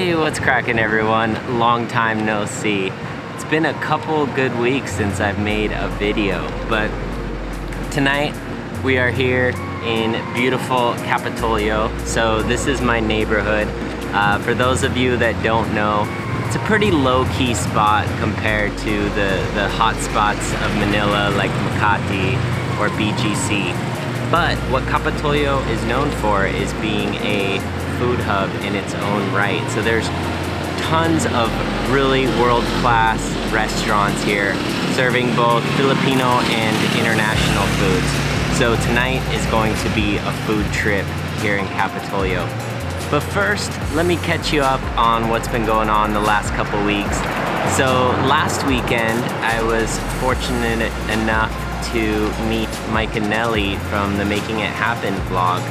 Hey, what's cracking everyone? Long time no see. It's been a couple good weeks since I've made a video, but tonight we are here in beautiful Kapitolyo. So this is my neighborhood. For those of you that don't know, it's a pretty low-key spot compared to the hot spots of Manila like Makati or BGC. But what Kapitolyo is known for is being a food hub in its own right. So there's tons of really world-class restaurants here serving both Filipino and international foods. So tonight is going to be a food trip here in Kapitolyo. But first, let me catch you up on what's been going on the last couple weeks. So last weekend, I was fortunate enough to meet Mike and Nelly from the Making It Happen vlog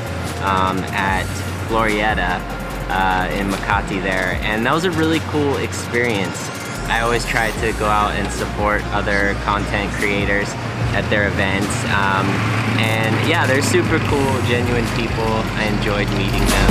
at Glorietta in Makati there, and that was a really cool experience. I always try to go out and support other content creators at their events, and yeah, they're super cool, genuine people. I enjoyed meeting them.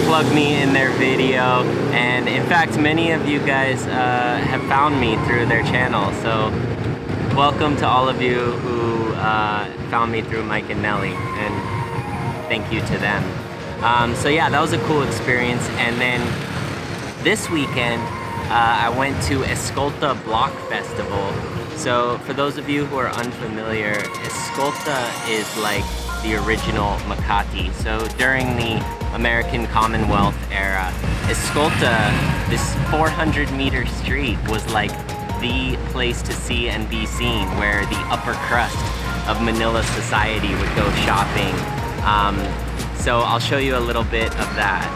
Plug me in their video, and in fact many of you guys have found me through their channel, so welcome to all of you who found me through Mike and Nelly, and thank you to them. So yeah, that was a cool experience. And then this weekend I went to Escolta Block Festival. So for those of you who are unfamiliar, Escolta is like the original Makati. So during the American Commonwealth era, Escolta, this 400-meter street, was like the place to see and be seen, where the upper crust of Manila society would go shopping. So I'll show you a little bit of that.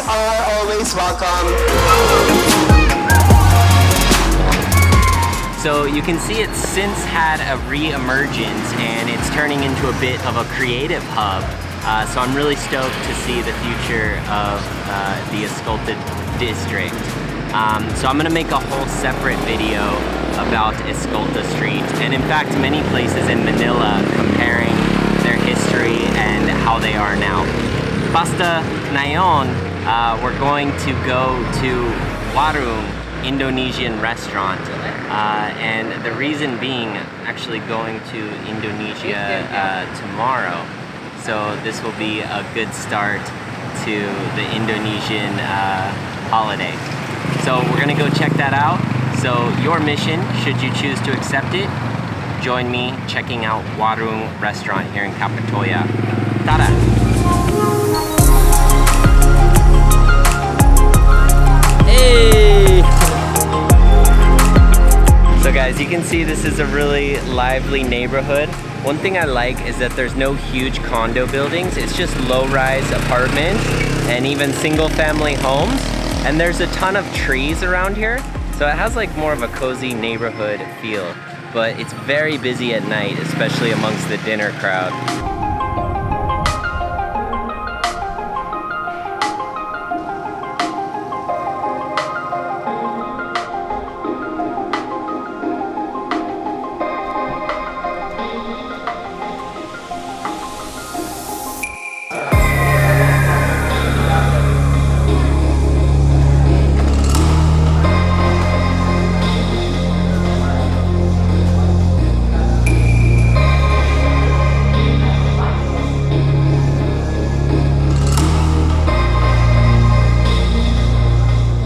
Are always welcome. So you can see it's since had a re-emergence, and it's turning into a bit of a creative hub. So I'm really stoked to see the future of the Escolta district. So I'm gonna make a whole separate video about Escolta Street, and in fact many places in Manila, comparing their history and how they are now. Basta ngayon, we're going to go to Warung Indonesian restaurant, and the reason being, actually going to Indonesia tomorrow, so this will be a good start to the Indonesian holiday. So we're gonna go check that out. So your mission, should you choose to accept it, join me checking out Warung restaurant here in Kapitolyo. Tada! Hey! So guys, you can see this is a really lively neighborhood. One thing I like is that there's no huge condo buildings. It's just low-rise apartments and even single-family homes. And there's a ton of trees around here, so it has like more of a cozy neighborhood feel. But it's very busy at night, especially amongst the dinner crowd.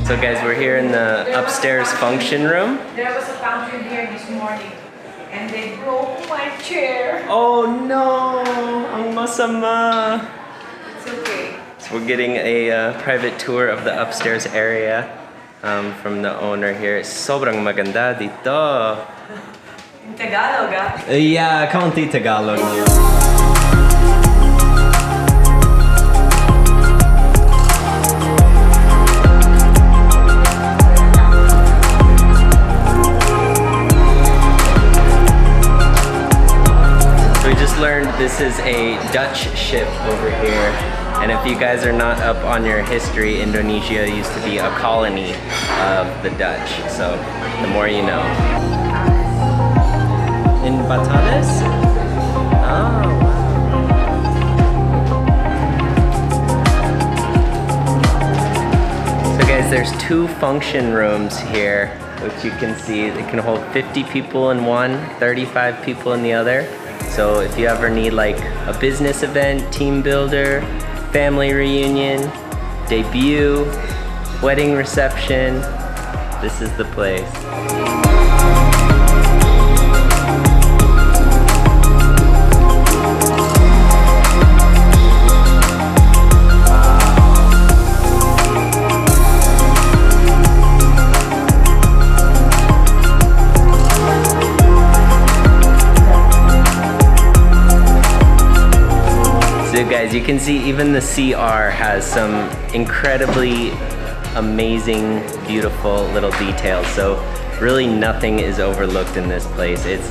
So guys, we're here in the upstairs function room. There was a function here this morning, and they broke my chair. Oh no! Ang masama! It's okay. So we're getting a private tour of the upstairs area from the owner here. Sobrang maganda dito. In Tagalog, ah? Yeah, kaunti Tagalog. this is a Dutch ship over here. And if you guys are not up on your history, Indonesia used to be a colony of the Dutch. So the more you know. In Batanes? Oh, wow. So guys, there's 2 function rooms here, which you can see. It can hold 50 people in one, 35 people in the other. So if you ever need like a business event, team builder, family reunion, debut, wedding reception, this is the place. So guys, you can see even the CR has some incredibly amazing, beautiful little details. So really nothing is overlooked in this place. It's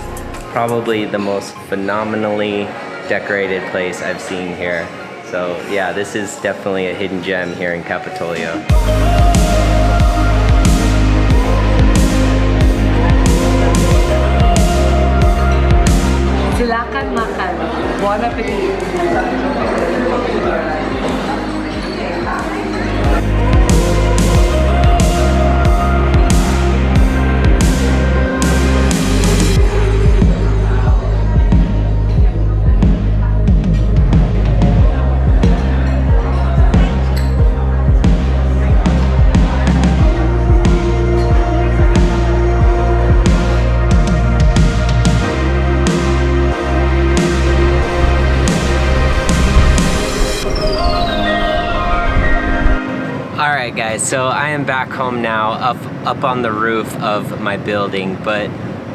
probably the most phenomenally decorated place I've seen here. So yeah, this is definitely a hidden gem here in Kapitolyo. Silakan makan. Bon appetit. Alright guys, so I am back home now, up on the roof of my building, but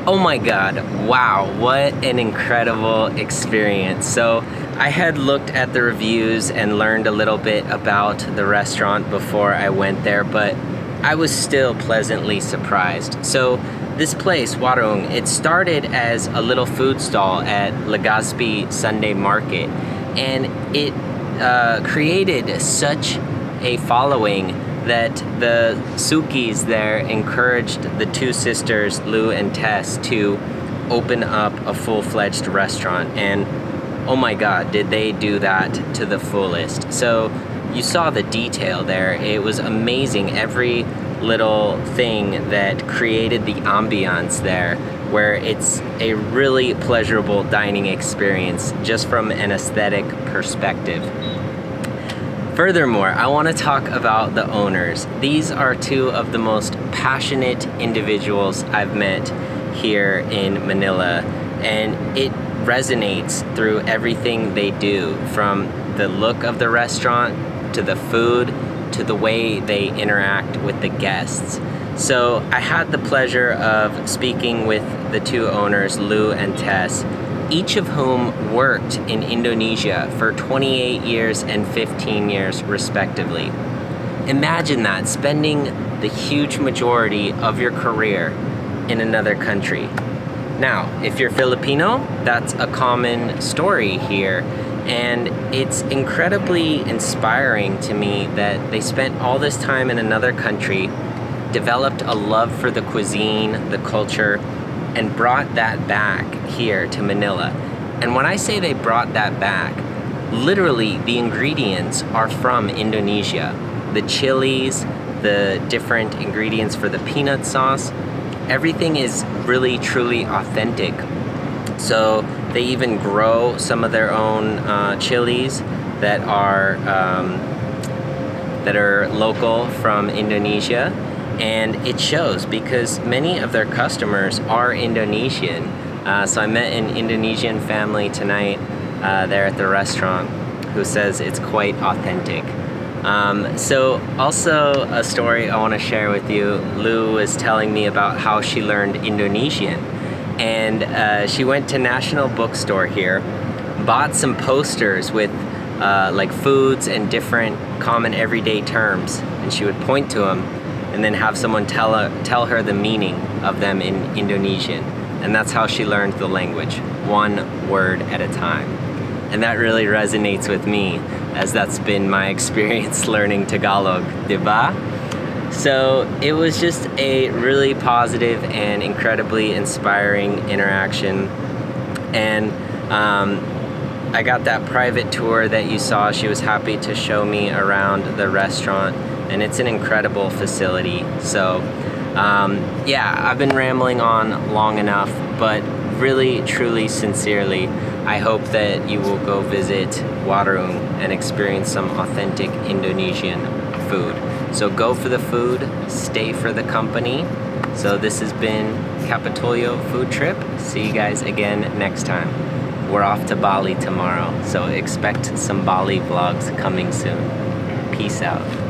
oh my god, wow, what an incredible experience. So I had looked at the reviews and learned a little bit about the restaurant before I went there, but I was still pleasantly surprised. So this place, Warung, it started as a little food stall at Legazpi Sunday Market, and it created such a following that the Sukis there encouraged the 2 sisters, Lou and Tess, to open up a full-fledged restaurant. And oh my god, did they do that to the fullest. So you saw the detail there. It was amazing, every little thing that created the ambiance there, where it's a really pleasurable dining experience just from an aesthetic perspective. Furthermore, I want to talk about the owners. These are 2 of the most passionate individuals I've met here in Manila, and it resonates through everything they do, from the look of the restaurant, to the food, to the way they interact with the guests. So I had the pleasure of speaking with the 2 owners, Lou and Tess, each of whom worked in Indonesia for 28 years and 15 years respectively. Imagine that, spending the huge majority of your career in another country. Now, if you're Filipino, that's a common story here, and it's incredibly inspiring to me that they spent all this time in another country, developed a love for the cuisine, the culture, and brought that back here to Manila. And when I say they brought that back, literally the ingredients are from Indonesia. The chilies, the different ingredients for the peanut sauce, everything is really truly authentic. So they even grow some of their own chilies that are local from Indonesia. And it shows because many of their customers are Indonesian. So I met an Indonesian family tonight there at the restaurant who says it's quite authentic. So also a story I want to share with you. Lou was telling me about how she learned Indonesian. And she went to National Bookstore here, bought some posters with like foods and different common everyday terms. And she would point to them and then have someone tell her the meaning of them in Indonesian. And that's how she learned the language, one word at a time. And that really resonates with me, as that's been my experience learning Tagalog, diba? So it was just a really positive and incredibly inspiring interaction. And I got that private tour that you saw. She was happy to show me around the restaurant, and it's an incredible facility. So yeah, I've been rambling on long enough, but really, truly, sincerely, I hope that you will go visit Warung and experience some authentic Indonesian food. So go for the food, stay for the company. So this has been Kapitolyo Food Trip. See you guys again next time. We're off to Bali tomorrow, so expect some Bali vlogs coming soon. Peace out.